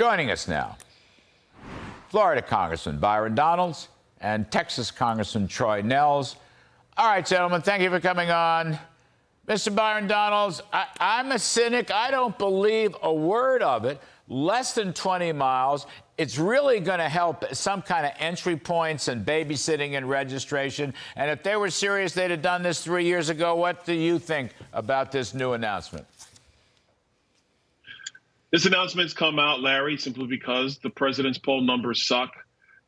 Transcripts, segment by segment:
Joining us now, Florida Congressman Byron Donalds and Texas Congressman Troy Nehls. All right, gentlemen, thank you for coming on. Mr. Byron Donalds, I'm a cynic. I don't believe a word of it. Less than 20 miles. It's really going to help some kind of entry points and babysitting and registration. And if they were serious, they'd have done this 3 years ago. What do you think about this new announcement? This announcement's come out, Larry, simply because the president's poll numbers suck.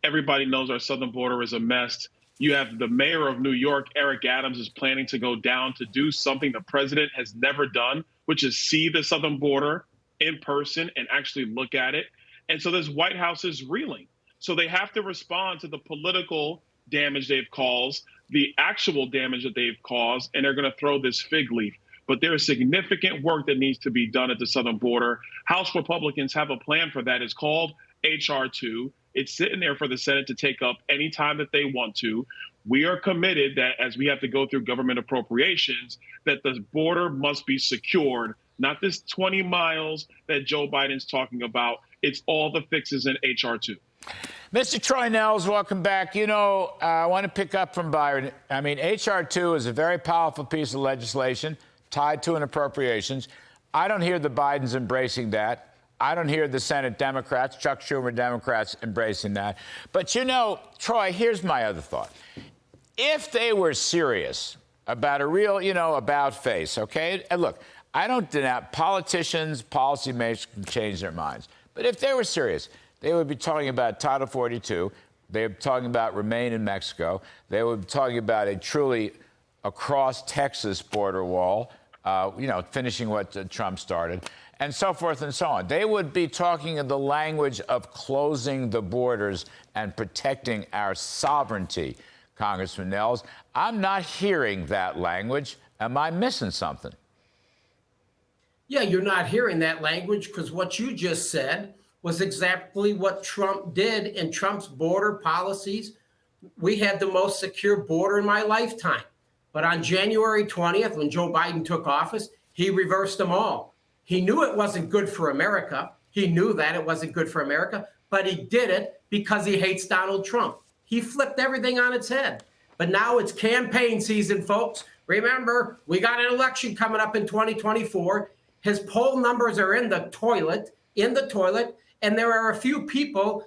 Everybody knows our southern border is a mess. You have the mayor of New York, Eric Adams, is planning to go down to do something the president has never done, which is see the southern border in person and actually look at it. And so this White House is reeling. So they have to respond to the political damage they've caused, the actual damage that they've caused, and they're going to throw this fig leaf. But there is significant work that needs to be done at the southern border. House Republicans have a plan for that. It's called H.R. 2. It's sitting there for the Senate to take up any time that they want to. We are committed that as we have to go through government appropriations, that the border must be secured, not this 20 miles that Joe Biden's talking about. It's all the fixes in H.R. 2. Mr. Troy Nehls, welcome back. You know, I want to pick up from Byron. I mean, H.R. 2 is a very powerful piece of legislation tied to an appropriations. I don't hear the Bidens embracing that. I don't hear the Senate Democrats, Chuck Schumer Democrats, embracing that. But, you know, Troy, here's my other thought. If they were serious about a real, about face, okay? And look, I don't deny politicians, policymakers can change their minds. But if they were serious, they would be talking about Title 42. They would be talking about Remain in Mexico. They would be talking about a truly across Texas border wall, finishing what Trump started, and so forth and so on. They would be talking in the language of closing the borders and protecting our sovereignty, Congressman Nehls. I'm not hearing that language. Am I missing something? Yeah, you're not hearing that language because what you just said was exactly what Trump did in Trump's border policies. We had the most secure border in my lifetime. But on January 20th, when Joe Biden took office, he reversed them all. He knew it wasn't good for America. He knew that it wasn't good for America, but he did it because he hates Donald Trump. He flipped everything on its head. But now it's campaign season, folks. Remember, we got an election coming up in 2024. His poll numbers are in the toilet, and there are a few people,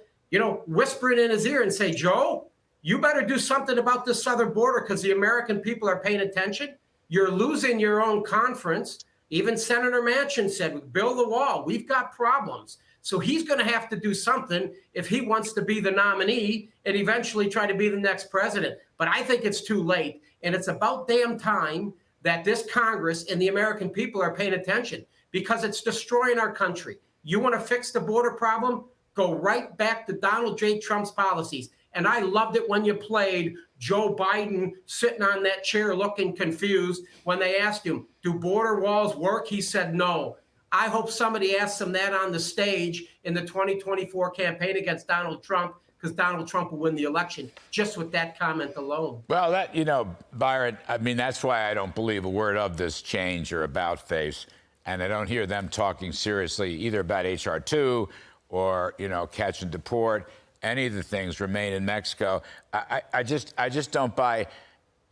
whispering in his ear and say, Joe, you better do something about this southern border because the American people are paying attention. You're losing your own conference. Even Senator Manchin said, build the wall. We've got problems. So he's going to have to do something if he wants to be the nominee and eventually try to be the next president. But I think it's too late. And it's about damn time that this Congress and the American people are paying attention because it's destroying our country. You want to fix the border problem? Go right back to Donald J. Trump's policies. And I loved it when you played Joe Biden sitting on that chair looking confused when they asked him, do border walls work? He said no. I hope somebody asks him that on the stage in the 2024 campaign against Donald Trump, because Donald Trump will win the election just with that comment alone. Well, Byron, I mean, that's why I don't believe a word of this change or about face. And I don't hear them talking seriously either about H.R. 2 or, catch and deport. Any of the things, Remain in Mexico. I just don't buy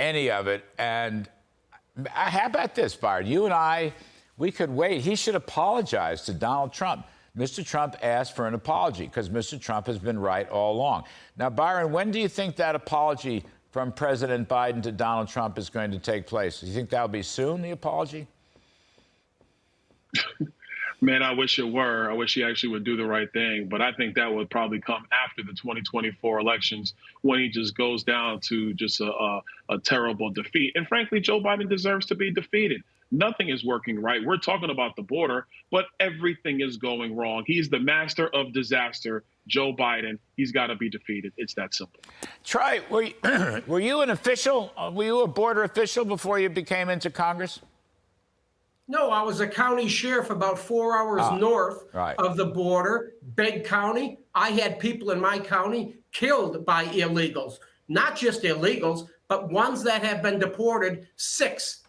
any of it. And how about this, Byron? You and I, we could wait. He should apologize to Donald Trump. Mr. Trump asked for an apology because Mr. Trump has been right all along. Now, Byron, when do you think that apology from President Biden to Donald Trump is going to take place? Do you think that'll be soon, the apology? Man, I wish it were. I wish he actually would do the right thing. But I think that would probably come after the 2024 elections when he just goes down to just a terrible defeat. And frankly, Joe Biden deserves to be defeated. Nothing is working right. We're talking about the border, but everything is going wrong. He's the master of disaster, Joe Biden. He's got to be defeated. It's that simple. Troy, were you an official? Were you a border official before you became into Congress? No, I was a county sheriff about 4 hours north of the border, big county. I had people in my county killed by illegals, not just illegals, but ones that have been deported six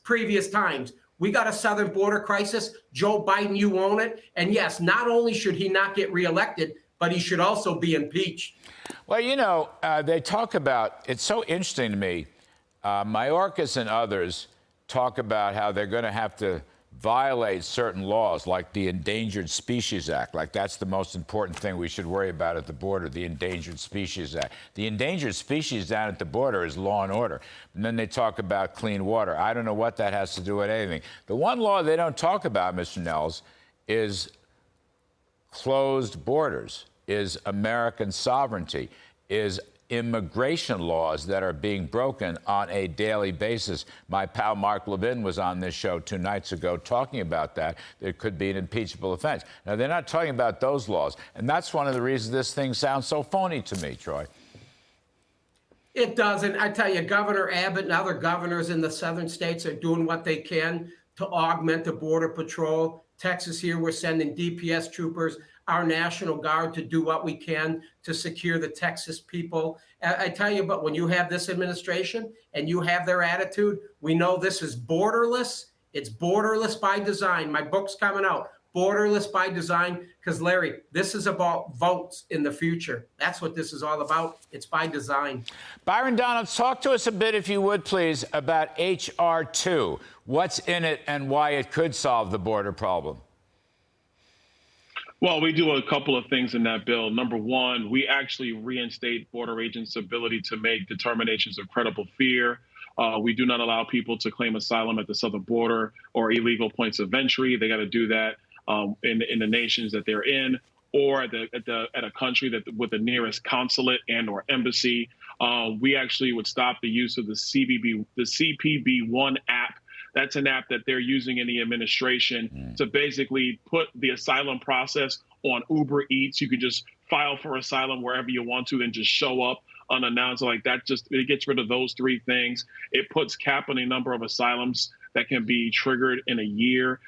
previous times. We got a southern border crisis. Joe Biden, you own it. And yes, not only should he not get reelected, but he should also be impeached. Well, you know, they talk about, it's so interesting to me, Mayorkas and others talk about how they're going to have to violate certain laws, like the Endangered Species Act. Like that's the most important thing we should worry about at the border, the Endangered Species Act. The endangered species down at the border is law and order. And then they talk about clean water. I don't know what that has to do with anything. The one law they don't talk about, Mr. Nehls, is closed borders, is American sovereignty, is immigration laws that are being broken on a daily basis. My pal Mark Levin was on this show 2 nights ago talking about that. There could be an impeachable offense. Now, they're not talking about those laws, and that's one of the reasons this thing sounds so phony to me, Troy. It doesn't. I tell you, Governor Abbott and other governors in the southern states are doing what they can to augment the Border Patrol. Texas here, we're sending DPS troopers, our National Guard, to do what we can to secure the Texas people. I tell you, but when you have this administration and you have their attitude, we know this is borderless. It's borderless by design. My book's coming out, Borderless by Design, because, Larry, this is about votes in the future. That's what this is all about. It's by design. Byron Donalds, talk to us a bit, if you would, please, about H.R. 2. What's in it and why it could solve the border problem? Well, we do a couple of things in that bill. Number one, we actually reinstate border agents' ability to make determinations of credible fear. We do not allow people to claim asylum at the southern border or illegal points of entry. They got to do that in the nations that they're in, or at a country that with the nearest consulate and or embassy. We actually would stop the use of the CPB-1 app. That's an app that they're using in the administration to basically put the asylum process on Uber Eats. You can just file for asylum wherever you want to and just show up unannounced. Like that, it gets rid of those 3 things. It puts cap on the number of asylums that can be triggered in a year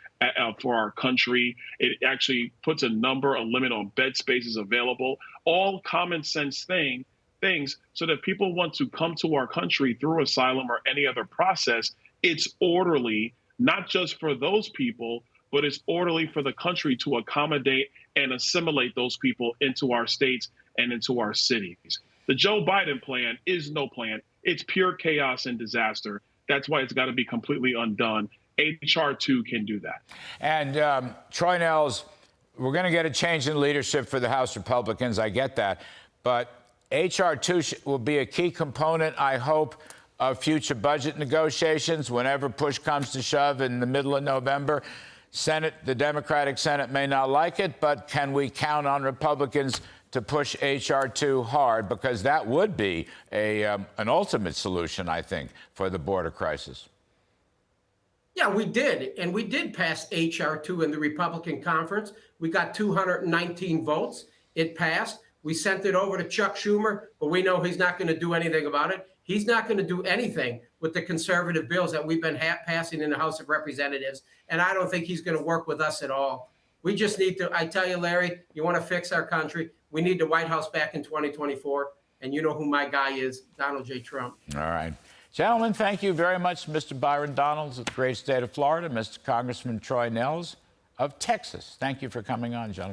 for our country. It actually puts a limit on bed spaces available, all common sense things so that people want to come to our country through asylum or any other process. It's orderly, not just for those people, but it's orderly for the country to accommodate and assimilate those people into our states and into our cities. The Joe Biden plan is no plan. It's pure chaos and disaster. That's why it's got to be completely undone. H.R. 2 can do that. And Troy Nehls, we're going to get a change in leadership for the House Republicans. I get that. But H.R. 2 will be a key component, I hope, of future budget negotiations whenever push comes to shove in the middle of November. The Democratic Senate may not like it, but can we count on Republicans to push H.R. 2 hard? Because that would be an ultimate solution, I think, for the border crisis. Yeah, we did. And we did pass H.R. 2 in the Republican conference. We got 219 votes. It passed. We sent it over to Chuck Schumer, but we know he's not going to do anything about it. He's not going to do anything with the conservative bills that we've been passing in the House of Representatives. And I don't think he's going to work with us at all. We just need to, I tell you, Larry, you want to fix our country, we need the White House back in 2024. And you know who my guy is, Donald J. Trump. All right. Gentlemen, thank you very much, Mr. Byron Donalds of the great state of Florida, Mr. Congressman Troy Nehls of Texas. Thank you for coming on, gentlemen.